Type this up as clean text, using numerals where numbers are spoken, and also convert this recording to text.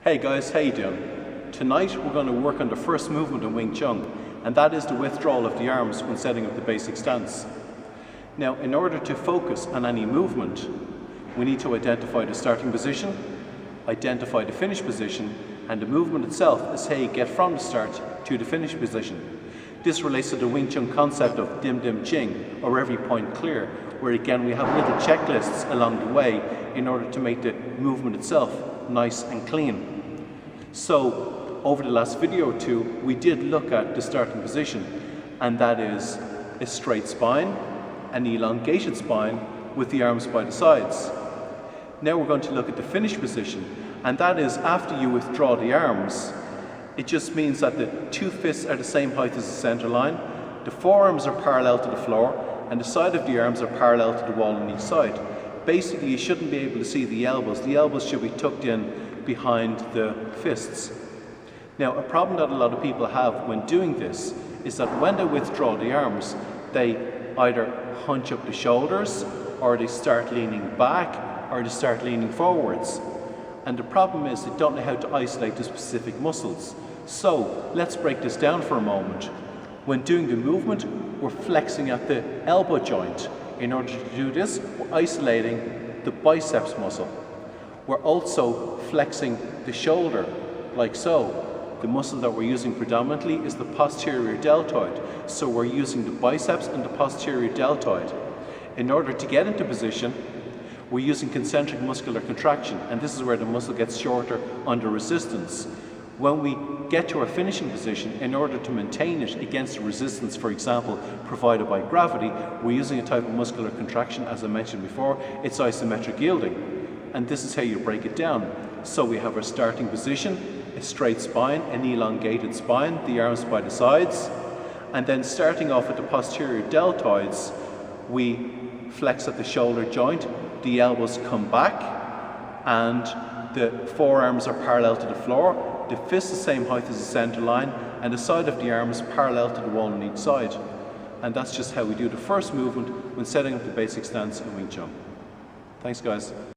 Hey guys, how you doing? Tonight we're going to work on the first movement in Wing Chun, and that is the withdrawal of the arms when setting up the basic stance. Now, in order to focus on any movement, we need to identify the starting position, identify the finish position, and the movement itself is how you get from the start to the finish position. This relates to the Wing Chun concept of Dim Ching, or every point clear, where again we have little checklists along the way in order to make the movement itself nice and clean. So over the last video or two, we did look at the starting position, and that is a straight spine, an elongated spine with the arms by the sides. Now we're going to look at the finish position, and that is after you withdraw the arms. It just means that the two fists are the same height as the center line, the forearms are parallel to the floor, and the side of the arms are parallel to the wall on each side. Basically, you shouldn't be able to see the elbows. The elbows should be tucked in behind the fists. Now, a problem that a lot of people have when doing this is that when they withdraw the arms, they either hunch up the shoulders, or they start leaning back, or they start leaning forwards. And the problem is they don't know how to isolate the specific muscles. So let's break this down for a moment. When doing the movement, we're flexing at the elbow joint. In order to do this, we're isolating the biceps muscle. We're also flexing the shoulder, like so. The muscle that we're using predominantly is the posterior deltoid. So we're using the biceps and the posterior deltoid. In order to get into position, we're using concentric muscular contraction, and this is where the muscle gets shorter under resistance. When we get to our finishing position, in order to maintain it against the resistance, for example, provided by gravity, we're using a type of muscular contraction, as I mentioned before. It's isometric yielding, and this is how you break it down. So we have our starting position, a straight spine, an elongated spine, the arms by the sides, and then starting off with the posterior deltoids, we flex at the shoulder joint, the elbows come back, and the forearms are parallel to the floor, the fists the same height as the center line, and the side of the arms parallel to the wall on each side. And that's just how we do the first movement when setting up the basic stance in Wing Chun. Thanks guys.